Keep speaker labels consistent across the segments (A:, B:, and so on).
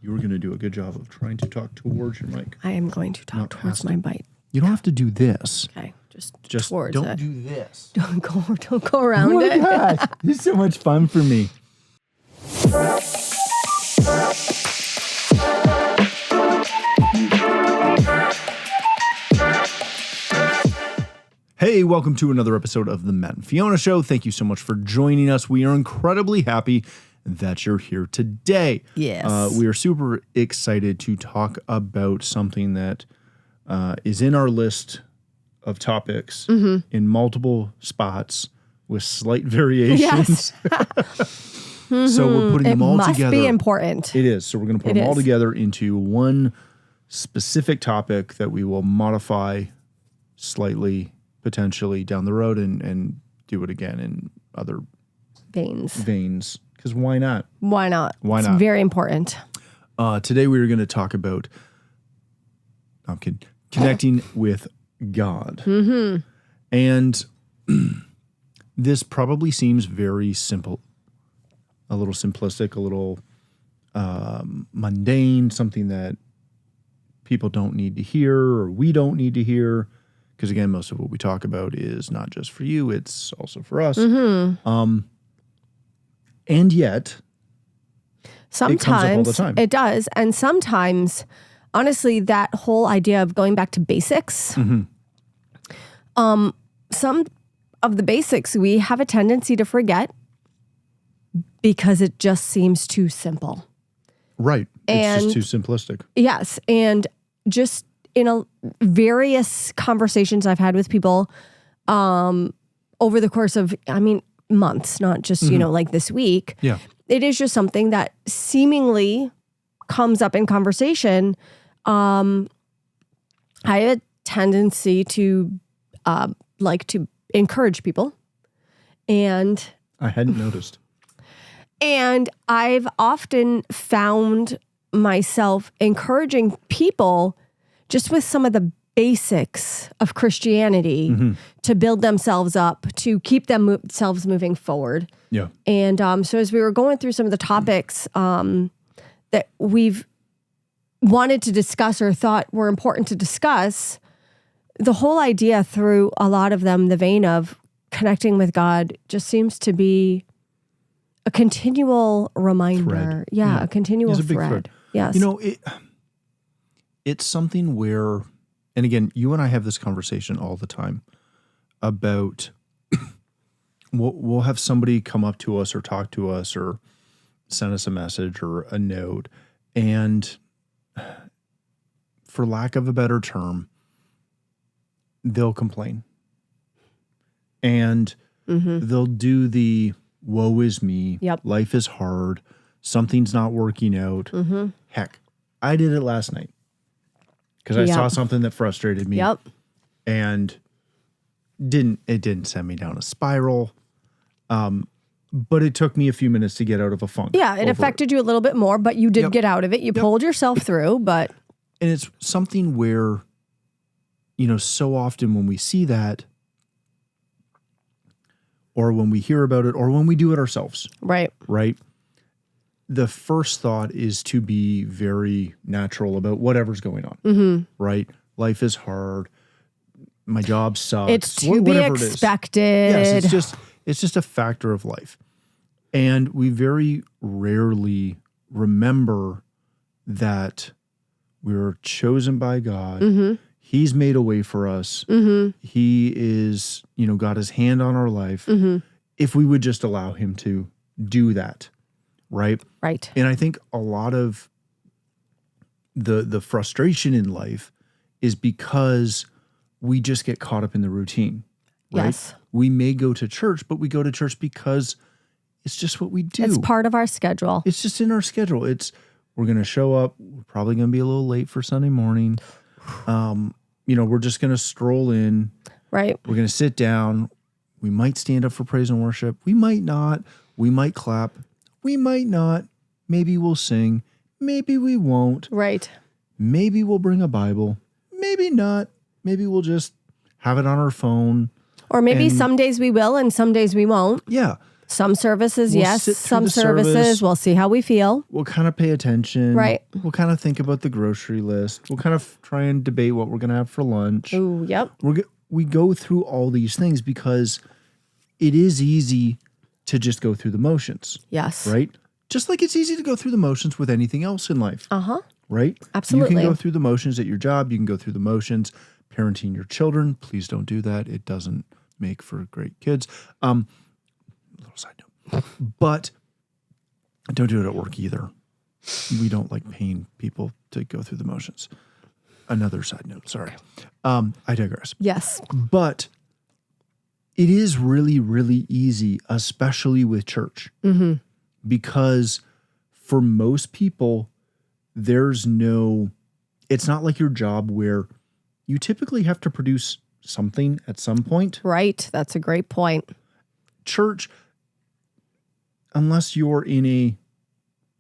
A: You were going to do a good job of trying to talk towards your mic.
B: I am going to talk towards my bite.
A: You don't have to do this.
B: Okay, just
A: Towards
B: it.
A: Don't do this.
B: Don't go around it.
A: Gosh, this is so much fun for me. Hey, welcome to another episode of the Matt Fiona Show. Thank you so much for joining us. We are incredibly happy that you're here today.
B: Yes.
A: We are super excited to talk about something that is in our list of topics in multiple spots with slight variations.
B: Yes.
A: So we're putting them all together.
B: It must be important.
A: It is. So we're going to put them all together into one specific topic that we will modify slightly, potentially down the road and do it again in other veins. Because why not?
B: Why not?
A: Why
B: it's
A: not?
B: Very important.
A: Today we are going to talk about connecting with God. And this probably seems very simple, a little simplistic, a little mundane, something that people don't need to hear or we don't need to hear. Because again, most of what we talk about is not just for you, it's also for us. And yet,
B: sometimes
A: it comes up all the time.
B: It does. And sometimes, honestly, that whole idea of going back to basics, some of the basics we have a tendency to forget because it just seems too simple.
A: Right. It's just too simplistic.
B: Yes. And just in various conversations I've had with people over the course of, months, not just, like this week.
A: Yeah.
B: It is just something that seemingly comes up in conversation. I have a tendency to like to encourage people. And
A: I hadn't noticed.
B: And I've often found myself encouraging people just with some of the basics of Christianity to build themselves up, to keep themselves moving forward.
A: Yeah.
B: And so as we were going through some of the topics that we've wanted to discuss or thought were important to discuss, the whole idea through a lot of them, the vein of connecting with God, just seems to be a continual reminder.
A: Thread.
B: Yeah, a continual thread. Yes.
A: It's something where, and again, you and I have this conversation all the time about we'll have somebody come up to us or talk to us or send us a message or a note, and for lack of a better term, they'll complain. And they'll do the woe is me, life is hard, something's not working out. Heck, I did it last night. Because I saw something that frustrated me and it didn't send me down a spiral. But it took me a few minutes to get out of a funk.
B: Yeah, it affected you a little bit more, but you did get out of it. You pulled yourself through, but...
A: And it's something where, so often when we see that, or when we hear about it, or when we do it ourselves. Right. The first thought is to be very natural about whatever's going on, right? Life is hard. My job sucks.
B: It's to be expected.
A: Yes, it's just a factor of life. And we very rarely remember that we're chosen by God. He's made a way for us. He is, got his hand on our life. If we would just allow him to do that. Right. And I think a lot of the frustration in life is because we just get caught up in the routine. Right?
B: Yes.
A: We may go to church, but we go to church because it's just what we do.
B: It's part of our schedule.
A: It's just in our schedule. We're going to show up. We're probably going to be a little late for Sunday morning. We're just going to stroll in. Right. We're going to sit down. We might stand up for praise and worship. We might not. We might clap. We might not. Maybe we'll sing. Maybe we won't.
B: Right.
A: Maybe we'll bring a Bible. Maybe not. Maybe we'll just have it on our phone.
B: Or maybe some days we will and some days we won't.
A: Yeah.
B: Some services,
A: We'll
B: yes.
A: sit through
B: Some
A: the
B: services,
A: service.
B: we'll see how we feel.
A: We'll kind of pay attention.
B: Right.
A: We'll kind of think about the grocery list. We'll kind of try and debate what we're going to have for lunch.
B: Ooh, yep.
A: We go through all these things because it is easy to just go through the motions.
B: Yes.
A: Right? Just like it's easy to go through the motions with anything else in life.
B: Uh-huh.
A: Right?
B: Absolutely.
A: You can go through the motions at your job. You can go through the motions parenting your children. Please don't do that. It doesn't make for great kids. Little side note. But don't do it at work either. We don't like paying people to go through the motions. Another side note. Sorry. I digress.
B: Yes.
A: But it is really, really easy, especially with church.
B: Mm-hmm.
A: Because for most people, it's not like your job where you typically have to produce something at some point.
B: Right. That's a great point.
A: Church, unless you're in a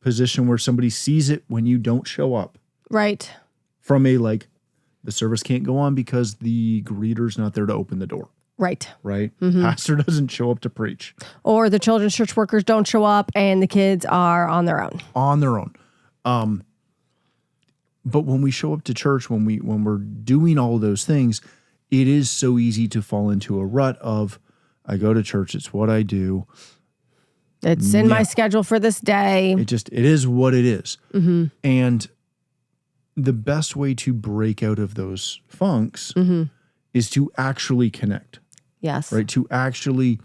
A: position where somebody sees it when you don't show up.
B: Right.
A: From the service can't go on because the greeter's not there to open the door.
B: Right.
A: Right?
B: Mm-hmm.
A: Pastor doesn't show up to preach.
B: Or the children's church workers don't show up and the kids are on their own.
A: On their own. But when we show up to church, when we're doing all of those things, it is so easy to fall into a rut of, I go to church, it's what I do.
B: It's in my schedule for this day.
A: It is what it is.
B: Mm-hmm.
A: And the best way to break out of those funks
B: Mm-hmm.
A: is to actually connect,
B: Yes.
A: right? To actually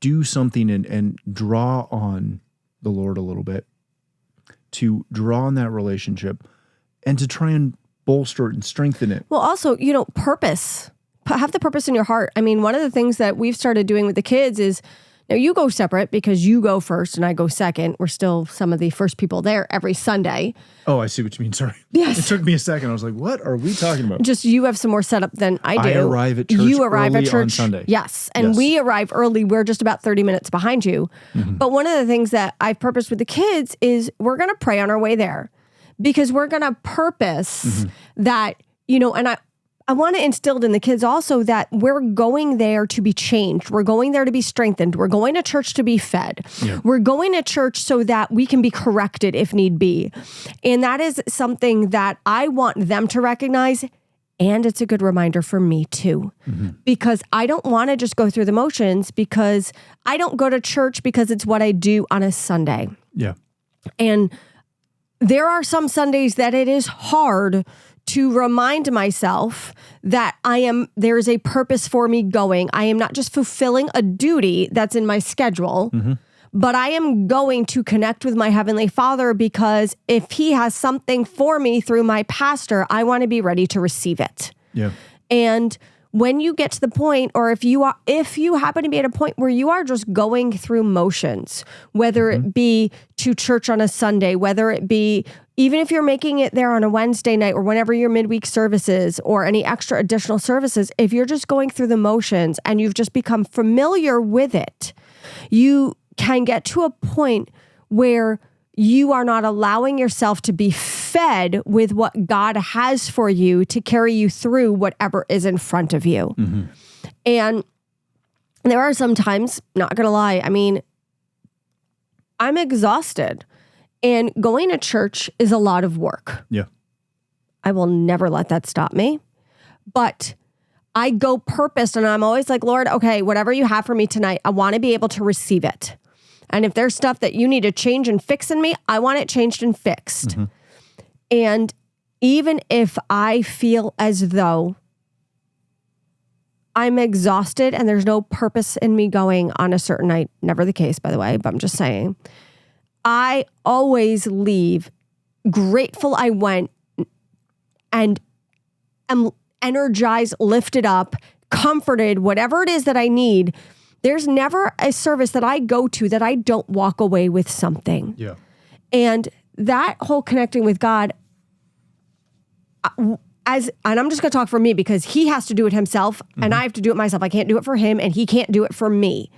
A: do something and draw on the Lord a little bit, to draw on that relationship and to try and bolster it and strengthen it.
B: Well, also, purpose. Have the purpose in your heart. I mean, one of the things that we've started doing with the kids is, now you go separate because you go first and I go second. We're still some of the first people there every Sunday.
A: Oh, I see what you mean. Sorry.
B: Yes.
A: It took me a second. I was like, what are we talking about?
B: Just you have some more setup than I do.
A: I arrive at church
B: You arrive
A: early
B: at church
A: on Sunday.
B: Yes. And
A: Yes.
B: we arrive early. We're just about 30 minutes behind you.
A: Mm-hmm.
B: But one of the things that I've purposed with the kids is we're going to pray on our way there because we're going to purpose
A: Mm-hmm.
B: that, and I want to instill in the kids also that we're going there to be changed. We're going there to be strengthened. We're going to church to be fed.
A: Yeah.
B: We're going to church so that we can be corrected if need be. And that is something that I want them to recognize. And it's a good reminder for me too, because I don't want to just go through the motions because I don't go to church because it's what I do on a Sunday.
A: Yeah.
B: And there are some Sundays that it is hard to remind myself that there is a purpose for me going. I am not just fulfilling a duty that's in my schedule, but I am going to connect with my Heavenly Father because if He has something for me through my pastor, I want to be ready to receive it.
A: Yeah.
B: And when you get to the point, or if you happen to be at a point where you are just going through motions, whether it be to church on a Sunday, whether it be even if you're making it there on a Wednesday night or whenever your midweek services or any extra additional services, if you're just going through the motions and you've just become familiar with it, you can get to a point where you are not allowing yourself to be fed with what God has for you to carry you through whatever is in front of you.
A: Mm-hmm.
B: And there are some times, not gonna lie, I mean, I'm exhausted. And going to church is a lot of work.
A: Yeah.
B: I will never let that stop me. But I go purposed and I'm always like, Lord, okay, whatever you have for me tonight, I want to be able to receive it. And if there's stuff that you need to change and fix in me, I want it changed and fixed.
A: Mm-hmm.
B: And even if I feel as though I'm exhausted and there's no purpose in me going on a certain night, never the case, by the way, but I'm just saying, I always leave grateful I went and am energized, lifted up, comforted, whatever it is that I need. There's never a service that I go to that I don't walk away with something.
A: Yeah.
B: And that whole connecting with God, and I'm just going to talk for me because He has to do it Himself and I have to do it myself. I can't do it for Him and He can't do it for me.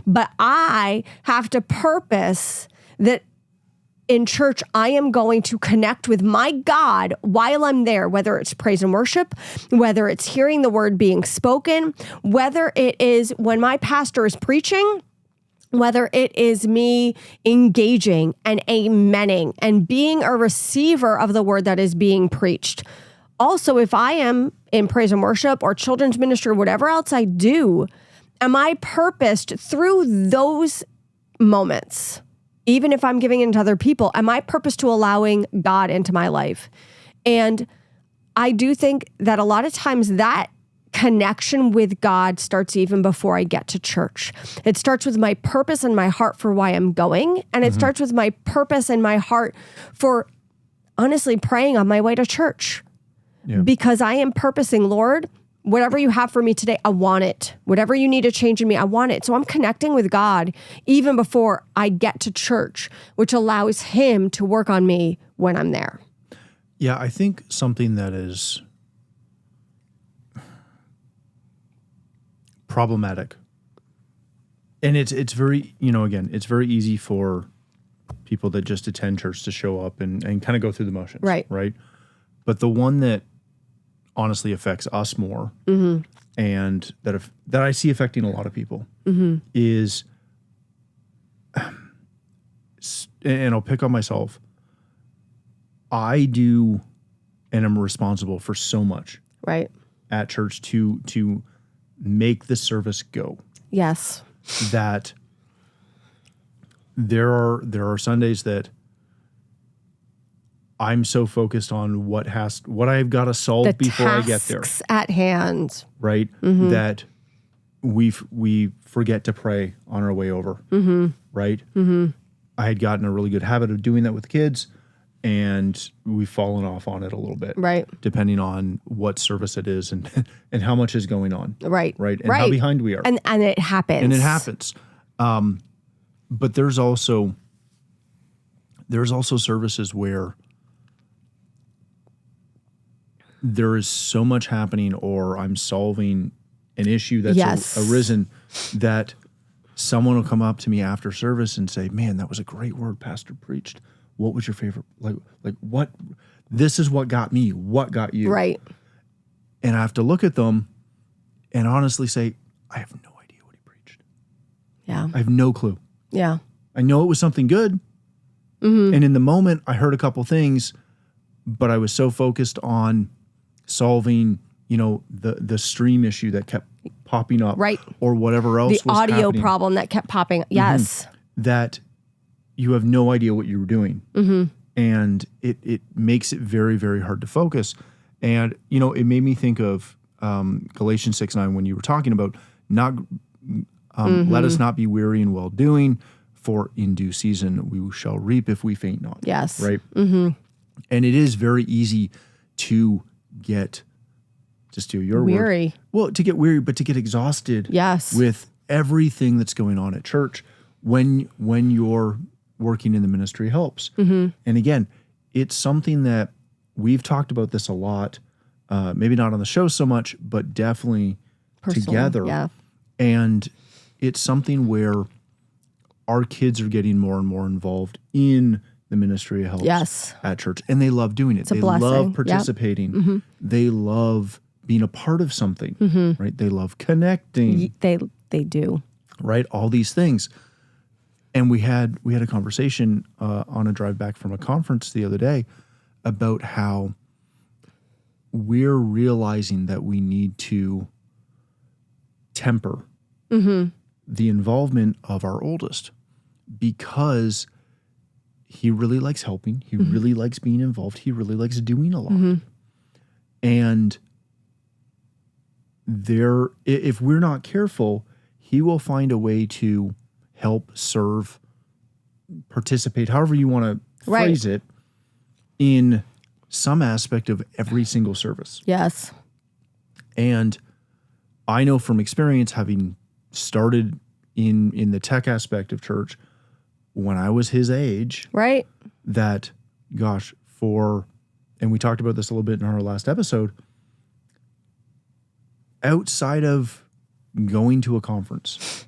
B: But I have to purpose that in church, I am going to connect with my God while I'm there, whether it's praise and worship, whether it's hearing the word being spoken, whether it is when my pastor is preaching, whether it is me engaging and amening and being a receiver of the word that is being preached. Also, if I am in praise and worship or children's ministry or whatever else I do, am I purposed through those moments, even if I'm giving into other people, am I purposed to allowing God into my life? And I do think that a lot of times that connection with God starts even before I get to church. It starts with my purpose and my heart for why I'm going. And it starts with my purpose and my heart for honestly praying on my way to church. Yeah. Because I am purposing, Lord, whatever you have for me today, I want it. Whatever you need to change in me, I want it. So I'm connecting with God even before I get to church, which allows him to work on me when I'm there.
A: Yeah, I think something that is problematic, and it's very, again, it's very easy for people that just attend church to show up and kind of go through the motions. Right. But the one that honestly affects us more, and that I see affecting a lot of people is, and I'll pick on myself, I do and am responsible for so much at church to make the service go.
B: Yes.
A: That there are Sundays that I'm so focused on what I've got to solve before I get there.
B: Tasks at hand.
A: Right? That we forget to pray on our way over. Right? I had gotten a really good habit of doing that with kids, and we've fallen off on it a little bit.
B: Right.
A: Depending on what service it is and how much is going on.
B: Right.
A: And how behind we are.
B: And it happens.
A: But there's also services where there is so much happening, or I'm solving an issue that's arisen, that someone will come up to me after service and say, "Man, that was a great word Pastor preached. What was your favorite? Like what? This is what got me. What got you?"
B: Right.
A: And I have to look at them and honestly say, I have no idea what he preached.
B: Yeah.
A: I have no clue.
B: Yeah. I
A: know it was something good. And in the moment, I heard a couple things, but I was so focused on solving, the stream issue that kept popping up.
B: Right.
A: Or whatever else was
B: happening. The audio problem that kept popping. Yes.
A: That you have no idea what you were doing. And it makes it very, very hard to focus. And, it made me think of Galatians 6:9 when you were talking about not let us not be weary in well doing, for in due season we shall reap if we faint not.
B: Yes.
A: Right? And it is very easy to get, just to your
B: weary.
A: Word. Well, to get weary, but to get exhausted with everything that's going on at church when you're working in the ministry helps. And again, it's something that we've talked about this a lot, maybe not on the show so much, but definitely personally, together.
B: Yeah.
A: And it's something where our kids are getting more and more involved in the ministry helps at church. And they love doing it.
B: It's a blessing.
A: Love participating. They love being a part of something, right? They love connecting.
B: They do.
A: Right? All these things. And we had a conversation on a drive back from a conference the other day about how we're realizing that we need to temper the involvement of our oldest, because he really likes helping. He really likes being involved. He really likes doing a lot. And if we're not careful, he will find a way to help, serve, participate, however you want to phrase it, in some aspect of every single service.
B: Yes.
A: And I know from experience, having started in the tech aspect of church when I was his age, that, gosh, and we talked about this a little bit in our last episode, outside of going to a conference,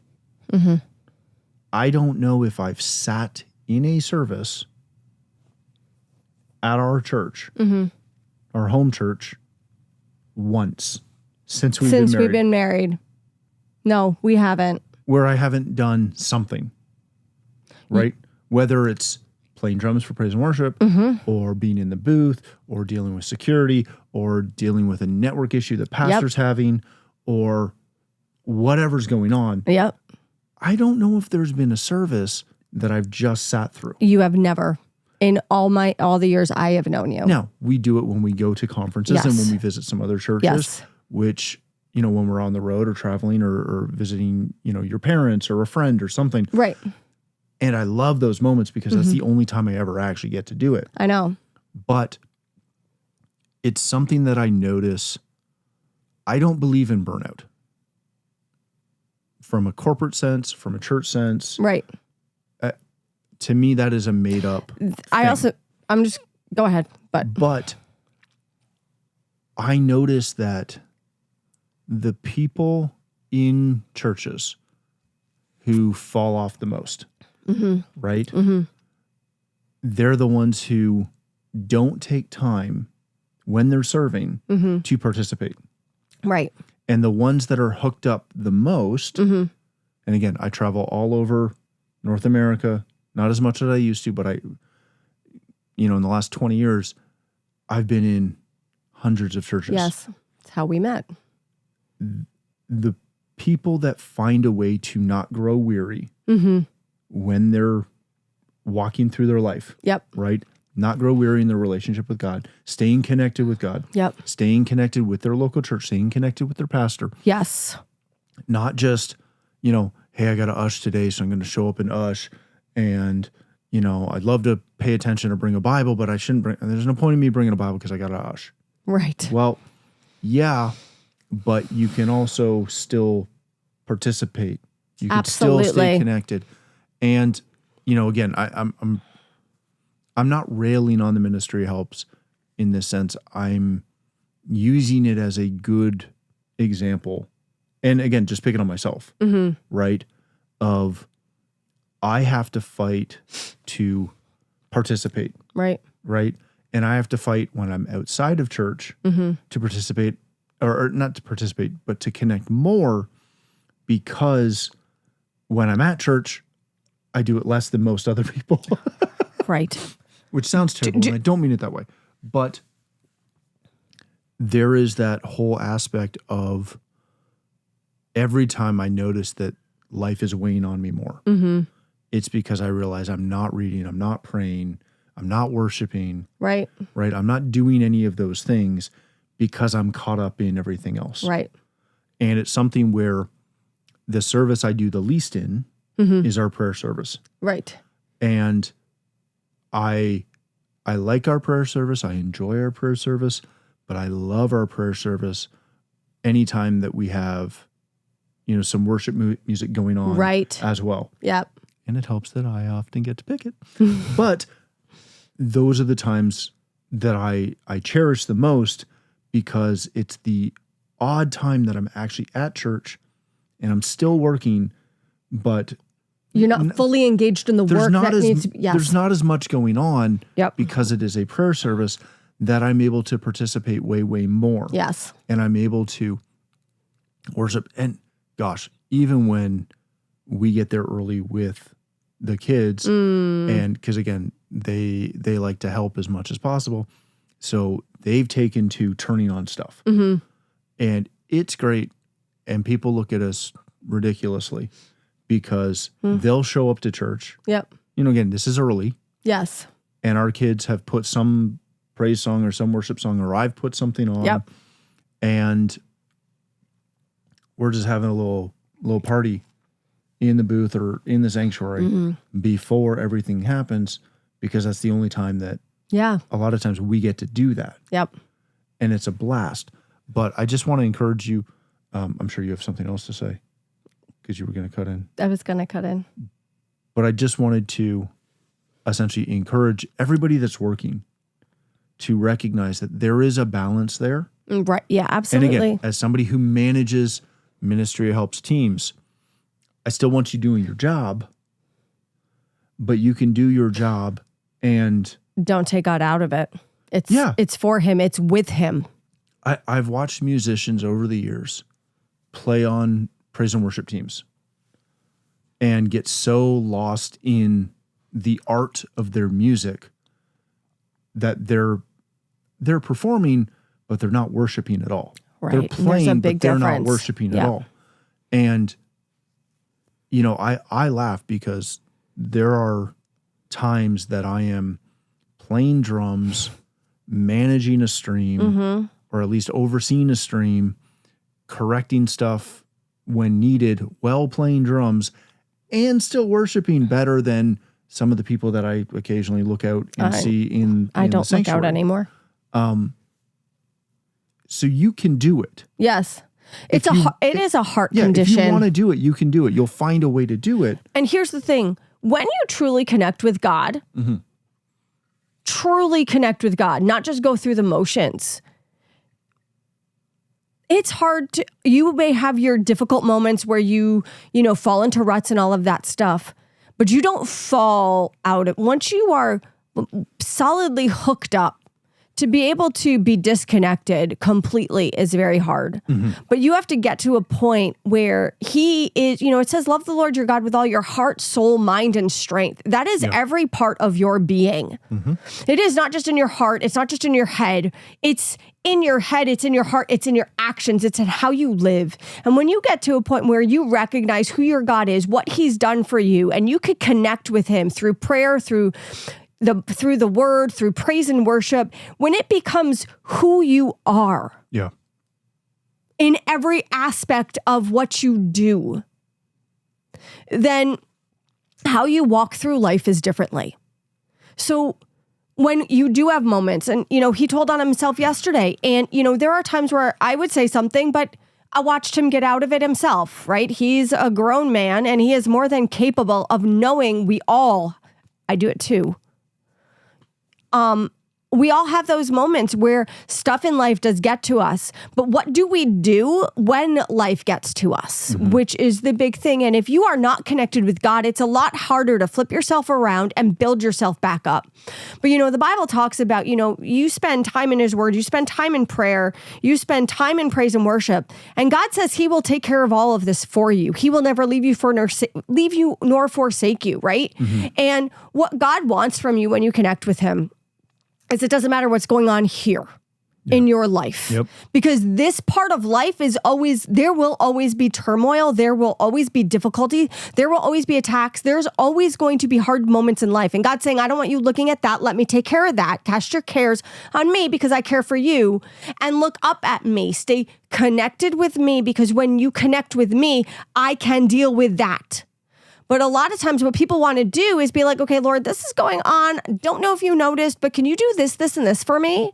A: I don't know if I've sat in a service at our church, our home church, once since we've been married.
B: No, we haven't.
A: Where I haven't done something. right? Whether it's playing drums for praise and worship, or being in the booth, or dealing with security, or dealing with a network issue that pastor's having, or whatever's going on.
B: Yep.
A: I don't know if there's been a service that I've just sat through.
B: You have never. In all the years I have known you.
A: Now, we do it when we go to conferences and when we visit some other churches, which, when we're on the road or traveling or visiting, your parents or a friend or something.
B: Right.
A: And I love those moments because that's the only time I ever actually get to do it.
B: I know.
A: But it's something that I notice. I don't believe in burnout. From a corporate sense, from a church sense.
B: Right.
A: To me, that is a made up thing.
B: Go ahead.
A: But I notice that the people in churches who fall off the most, right? They're the ones who don't take time when they're serving to participate.
B: Right.
A: And the ones that are hooked up the most, and again, I travel all over North America, not as much as I used to, but in the last 20 years, I've been in hundreds of churches.
B: Yes. It's how we met.
A: The people that find a way to not grow weary when they're walking through their life.
B: Yep.
A: Right? Not grow weary in their relationship with God, staying connected with God.
B: Yep.
A: Staying connected with their local church, staying connected with their pastor.
B: Yes.
A: Not just, hey, I got to ush today, so I'm going to show up and ush. And, I'd love to pay attention or bring a Bible, but I shouldn't there's no point in me bringing a Bible because I got to ush.
B: Right.
A: Well, yeah, but you can also still participate. You can still stay connected. And, again, I'm not railing on the ministry helps in this sense. I'm using it as a good example. And again, just picking on myself, right? Of I have to fight to participate.
B: Right.
A: Right. And I have to fight when I'm outside of church to participate, or not to participate, but to connect more, because when I'm at church, I do it less than most other people.
B: Right.
A: Which sounds terrible, and I don't mean it that way. But there is that whole aspect of every time I notice that life is weighing on me more, it's because I realize I'm not reading, I'm not praying, I'm not worshiping.
B: Right.
A: Right. I'm not doing any of those things because I'm caught up in everything else.
B: Right.
A: And it's something where the service I do the least in is our prayer service.
B: Right.
A: And I like our prayer service. I enjoy our prayer service, but I love our prayer service anytime that we have, some worship music going on as well.
B: Yep.
A: And it helps that I often get to pick it. But those are the times that I cherish the most, because it's the odd time that I'm actually at church and I'm still working, but
B: you're not fully engaged in the work that needs to be. Yes.
A: There's not as much going on because it is a prayer service that I'm able to participate way, way more.
B: Yes.
A: And I'm able to worship. And gosh, even when we get there early with the kids, and because again, they like to help as much as possible. So they've taken to turning on stuff. And it's great. And people look at us ridiculously because they'll show up to church.
B: Yep.
A: Again, this is early.
B: Yes.
A: And our kids have put some praise song or some worship song, or I've put something on.
B: Yep.
A: And we're just having a little party in the booth or in the sanctuary before everything happens, because that's the only time that a lot of times we get to do that.
B: Yep.
A: And it's a blast. But I just want to encourage you. I'm sure you have something else to say because you were going to cut in.
B: I was going to cut in.
A: But I just wanted to essentially encourage everybody that's working to recognize that there is a balance there.
B: Right. Yeah, absolutely.
A: And again, as somebody who manages Ministry Helps teams, I still want you doing your job, but you can do your job and
B: don't take God out of it. It's for him. It's with him.
A: I've watched musicians over the years play on praise and worship teams and get so lost in the art of their music, that they're performing, but they're not worshiping at all.
B: Right.
A: They're playing, but they're not
B: difference.
A: worshiping at all. And, I laugh because there are times that I am playing drums, managing a stream, or at least overseeing a stream, correcting stuff when needed, while playing drums, and still worshiping better than some of the people that I occasionally look out and see in
B: I don't
A: the sanctuary.
B: look out anymore.
A: So you can do it.
B: Yes. It is a heart
A: Yeah,
B: condition.
A: if you want to do it, you can do it. You'll find a way to do it.
B: And here's the thing. When you truly connect with God, not just go through the motions, it's hard to, you may have your difficult moments where you fall into ruts and all of that stuff, but you don't fall out of, once you are solidly hooked up, to be able to be disconnected completely is very hard. But you have to get to a point where he is, it says, love the Lord your God with all your heart, soul, mind, and strength. That is every part of your being. It is not just in your heart. It's not just in your head. It's in your head. It's in your heart. It's in your actions. It's in how you live. And when you get to a point where you recognize who your God is, what he's done for you, and you could connect with him through prayer, through the word, through praise and worship, when it becomes who you are in every aspect of what you do, then how you walk through life is differently. So when you do have moments, and, he told on himself yesterday, and, there are times where I would say something, but I watched him get out of it himself, right? He's a grown man, and he is more than capable of knowing I do it too. We all have those moments where stuff in life does get to us, but what do we do when life gets to us, which is the big thing. And if you are not connected with God, it's a lot harder to flip yourself around and build yourself back up. But, the Bible talks about, you spend time in his word, you spend time in prayer, you spend time in praise and worship, and God says he will take care of all of this for you. He will never leave you nor forsake you, right? And what God wants from you when you connect with him is it doesn't matter what's going on here in your life. Because this part of life there will always be turmoil. There will always be difficulty. There will always be attacks. There's always going to be hard moments in life. And God's saying, I don't want you looking at that. Let me take care of that. Cast your cares on me because I care for you. And look up at me. Stay connected with me, because when you connect with me, I can deal with that. But a lot of times what people want to do is be like, okay, Lord, this is going on. Don't know if you noticed, but can you do this, this, and this for me?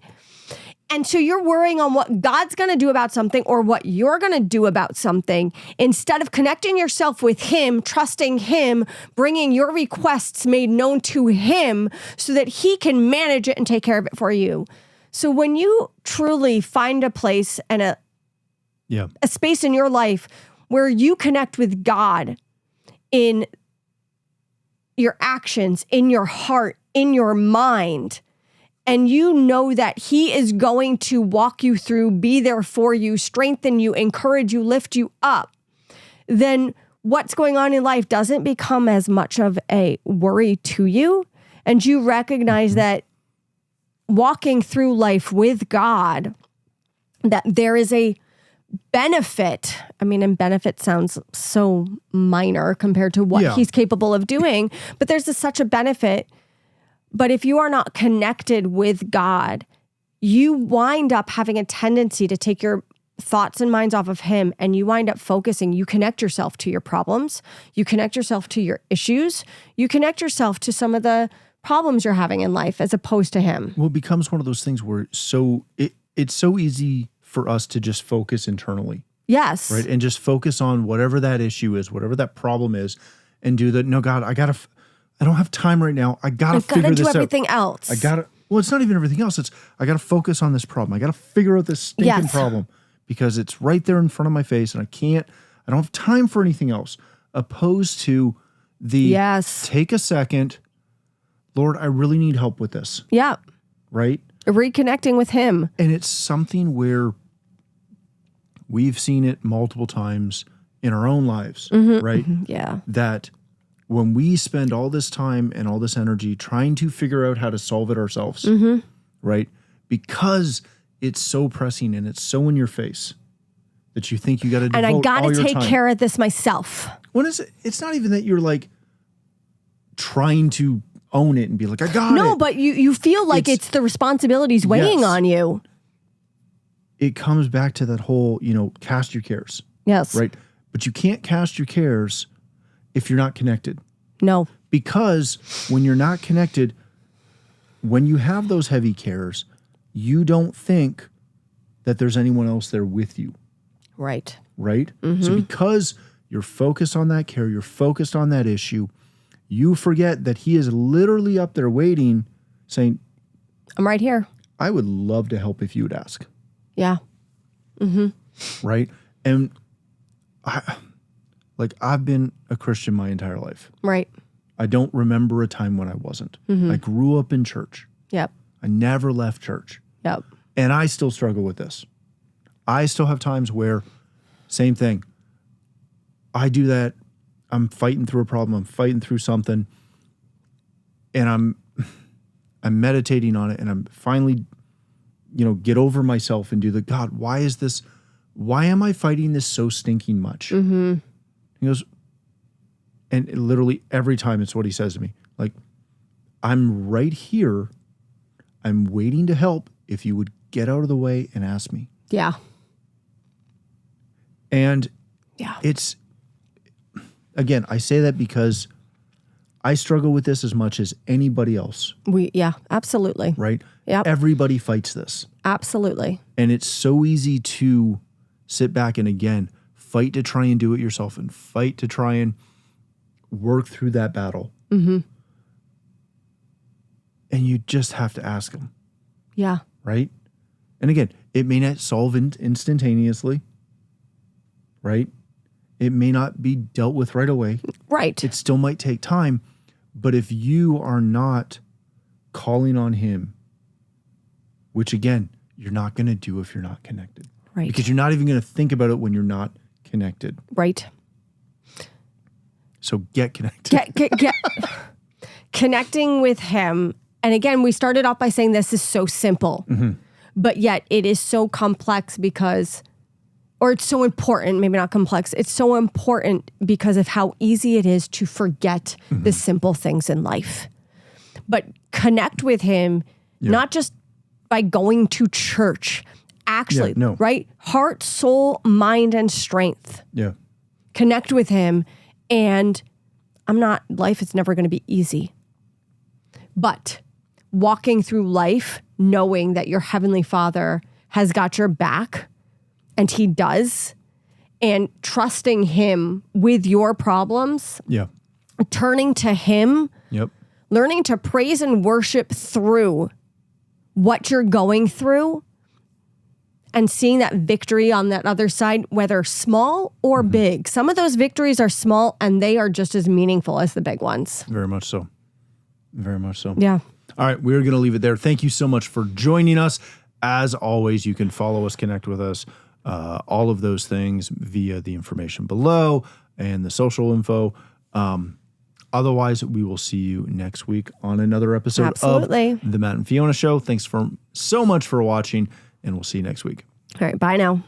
B: And so you're worrying on what God's going to do about something or what you're going to do about something, instead of connecting yourself with him, trusting him, bringing your requests made known to him so that he can manage it and take care of it for you. So when you truly find a place and a space in your life where you connect with God, in your actions, in your heart, in your mind, and you know that he is going to walk you through, be there for you, strengthen you, encourage you, lift you up, then what's going on in life doesn't become as much of a worry to you. And you recognize that walking through life with God, that there is a benefit. I mean, and benefit sounds so minor compared to what he's capable of doing, but there's such a benefit. But if you are not connected with God, you wind up having a tendency to take your thoughts and minds off of him, and you wind up focusing. You connect yourself to your problems. You connect yourself to your issues. You connect yourself to some of the problems you're having in life as opposed to him.
A: Well, it becomes one of those things where it's so easy for us to just focus internally.
B: Yes.
A: Right. And just focus on whatever that issue is, whatever that problem is, and do that. No, God, I don't have time right now. I got to figure this out.
B: I got to do everything else.
A: Well, it's not even everything else. I got to focus on this problem. I got to figure out this stinking problem because it's right there in front of my face and I don't have time for anything else. Opposed to take a second, Lord, I really need help with this.
B: Yeah.
A: Right?
B: Reconnecting with him.
A: And it's something where we've seen it multiple times in our own lives, right?
B: Yeah.
A: That when we spend all this time and all this energy trying to figure out how to solve it ourselves, right? Because it's so pressing and it's so in your face that you think you got to devote
B: And I got
A: all
B: to
A: your
B: take
A: time.
B: care of this myself.
A: When is it? It's not even that you're like trying to own it and be like, I got it.
B: No, but you feel like it's the responsibilities weighing on you.
A: It comes back to that whole, cast your cares.
B: Yes.
A: Right? But you can't cast your cares if you're not connected.
B: No.
A: Because when you're not connected, when you have those heavy cares, you don't think that there's anyone else there with you.
B: Right.
A: Right? So because you're focused on that care, you're focused on that issue, you forget that he is literally up there waiting, saying,
B: I'm right here.
A: I would love to help if you would ask.
B: Yeah.
A: Right? And I've been a Christian my entire life.
B: Right.
A: I don't remember a time when I wasn't. I grew up in church.
B: Yep.
A: I never left church.
B: Yep.
A: And I still struggle with this. I still have times where, same thing. I do that. I'm fighting through a problem. I'm fighting through something. And I'm meditating on it. And I'm finally, get over myself and do the, God, why am I fighting this so stinking much? He goes, and literally every time it's what he says to me. Like, I'm right here. I'm waiting to help if you would get out of the way and ask me.
B: Yeah.
A: And
B: yeah,
A: it's, again, I say that because I struggle with this as much as anybody else.
B: Yeah, absolutely.
A: Right?
B: Yep.
A: Everybody fights this.
B: Absolutely.
A: And it's so easy to sit back and, again, fight to try and do it yourself and fight to try and work through that battle. And you just have to ask him.
B: Yeah.
A: Right? And again, it may not solve instantaneously. Right? It may not be dealt with right away.
B: Right.
A: It still might take time. But if you are not calling on him, which again, you're not going to do if you're not connected.
B: Right.
A: Because you're not even going to think about it when you're not connected.
B: Right.
A: So get connected.
B: Get connecting with him. And again, we started off by saying this is so simple, but yet it is so complex because, or it's so important, maybe not complex. It's so important because of how easy it is to forget the simple things in life. But connect with him, not just by going to church, actually, right? Heart, soul, mind, and strength.
A: Yeah.
B: Connect with him. And life is never going to be easy. But walking through life, knowing that your Heavenly Father has got your back, and he does, and trusting him with your problems, turning to him, learning to praise and worship through what you're going through, and seeing that victory on that other side, whether small or big. Some of those victories are small and they are just as meaningful as the big ones.
A: Very much so. Very much so.
B: Yeah.
A: All right. We're going to leave it there. Thank you so much for joining us. As always, you can follow us, connect with us, all of those things via the information below and the social info. Otherwise, we will see you next week on another episode of the Matt and Fiona Show. Thanks so much for watching, and we'll see you next week.
B: All right. Bye now.